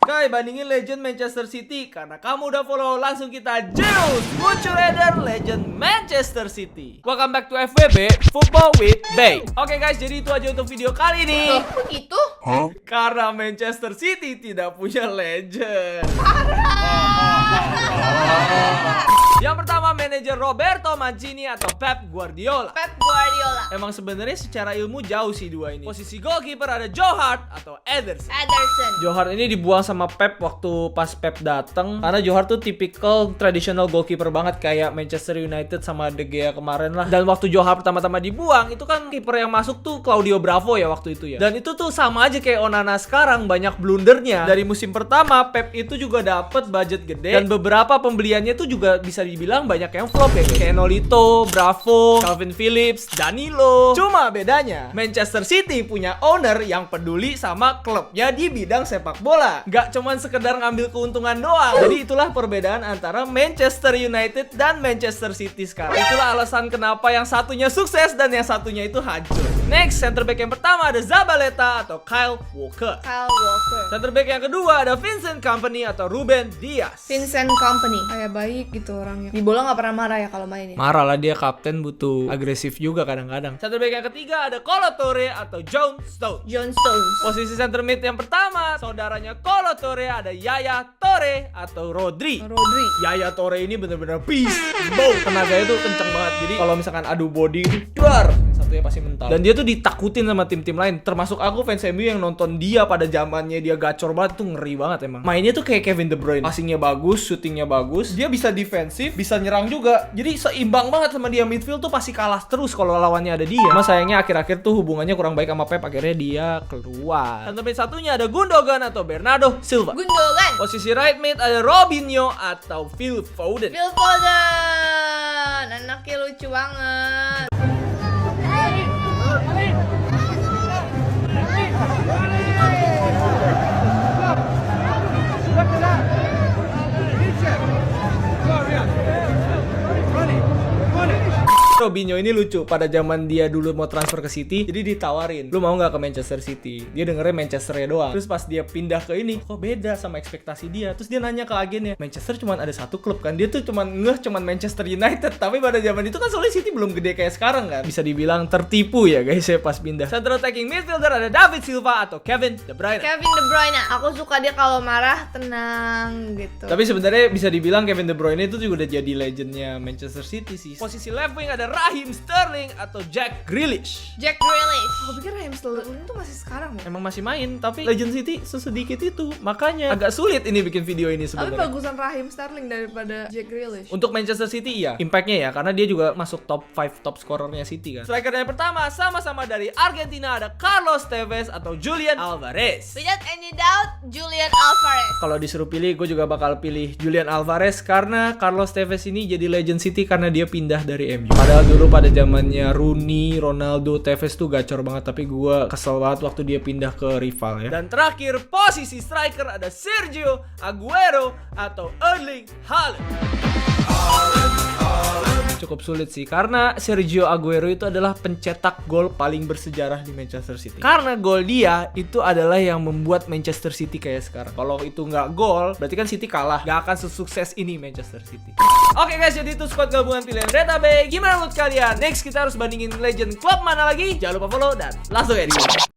Sky bandingin legend Manchester City. Karena kamu udah follow, langsung kita Zeus Muncul Eder legend Manchester City. Welcome back to FWB Football with Bay. Oke guys, jadi itu aja untuk video kali ini. Begitu? Karena Manchester City tidak punya legend. Yang pertama, manajer Roberto Mancini atau Pep Guardiola. Pep Guardiola. Emang sebenarnya secara ilmu jauh sih dua ini. Posisi goalkeeper ada Joe Hart atau Ederson. Ederson. Joe Hart ini dibuang sama Pep waktu pas Pep datang, karena Joe Hart tuh tipikal traditional goalkeeper banget kayak Manchester United sama De Gea kemarin lah. Dan waktu Joe Hart pertama-tama dibuang, itu kan kiper yang masuk tuh Claudio Bravo ya waktu itu ya. Dan itu tuh sama aja kayak Onana sekarang, banyak blundernya. Dari musim pertama Pep itu juga dapet budget gede dan beberapa pembeliannya tuh juga bisa dibilang banyak yang flop ya, kayak Nolito, Bravo, Calvin Phillips, Danilo. Cuma bedanya Manchester City punya owner yang peduli sama klubnya di bidang sepak bola, gak cuman sekedar ngambil keuntungan doang. Jadi itulah perbedaan antara Manchester United dan Manchester City sekarang. Itulah alasan kenapa yang satunya sukses dan yang satunya itu hancur. Next, center back yang pertama ada Zabaleta atau Kyle Walker. Kyle Walker. Center back yang kedua ada Vincent Kompany atau Ruben Dias. Vincent Kompany. Kayak baik gitu orangnya. Di bola nggak pernah marah ya kalau mainin. Marah lah, dia kapten, butuh agresif juga kadang-kadang. Center back yang ketiga ada Kolo Toure atau John Stones. John Stones. Posisi center mid yang pertama, saudaranya Kolo Toure ada Yaya Toure atau Rodri. Rodri. Yaya Toure ini bener-bener beast. Boom. Tenaganya tuh kenceng banget. Jadi kalau misalkan adu body, duar, satunya pasti mental. Dan dia tuh ditakutin sama tim-tim lain. Termasuk aku fans MU yang nonton dia pada zamannya dia gacor banget, tuh ngeri banget emang. Mainnya tuh kayak Kevin De Bruyne. Passingnya bagus, shootingnya bagus. Dia bisa defensif, bisa nyerang juga. Jadi seimbang banget sama dia. Midfield tuh pasti kalah terus kalau lawannya ada dia. Cuma sayangnya akhir-akhir tuh hubungannya kurang baik sama Pep. Akhirnya dia keluar. Dan tempat satunya ada Gundogan atau Bernardo Silva. Gundogan. Posisi right mid ada Robinho atau Phil Foden. Phil Foden. Anaknya lucu banget. Robinho ini lucu. Pada zaman dia dulu mau transfer ke City, jadi ditawarin, lu mau nggak ke Manchester City? Dia dengernya Manchesternya doang. Terus pas dia pindah ke ini, kok beda sama ekspektasi dia. Terus dia nanya ke agennya, Manchester cuman ada satu klub kan? Dia tuh cuman Manchester United. Tapi pada zaman itu kan soalnya City belum gede kayak sekarang kan. Bisa dibilang tertipu ya guys ya pas pindah. Central attacking midfielder ada David Silva atau Kevin De Bruyne. Kevin De Bruyne. Aku suka dia kalau marah tenang gitu. Tapi sebenarnya bisa dibilang Kevin De Bruyne itu juga udah jadi legendnya Manchester City sih. Posisi left wing ada Raheem Sterling atau Jack Grealish. Jack Grealish. Aku pikir Raheem Sterling itu masih sekarang ya. Emang masih main, tapi Legend City sesedikit itu. Makanya agak sulit ini bikin video ini Tapi sebenarnya. bagusan Raheem Sterling daripada Jack Grealish. Untuk Manchester City ya, impact-nya ya, karena dia juga masuk top 5 top scorernya City kan. Striker yang pertama sama-sama dari Argentina ada Carlos Tevez atau Julian Alvarez. Without any doubt, Julian Alvarez. Kalau disuruh pilih, gue juga bakal pilih Julian Alvarez karena Carlos Tevez ini jadi Legend City karena dia pindah dari MU. Padahal dulu pada zamannya Rooney, Ronaldo, Tevez tuh gacor banget, tapi gue kesel banget waktu dia pindah ke rival ya. Dan terakhir, posisi striker ada Sergio Aguero atau Erling Haaland. Cukup sulit sih, karena Sergio Aguero itu adalah pencetak gol paling bersejarah di Manchester City. Karena gol dia itu adalah yang membuat Manchester City kayak sekarang. Kalau itu nggak gol, berarti kan City kalah. Gak akan sesukses ini Manchester City. Oke guys, jadi itu squad gabungan pilihan Reta Bay. Gimana menurut kalian? Next kita harus bandingin legend klub mana lagi? Jangan lupa follow dan langsung ya di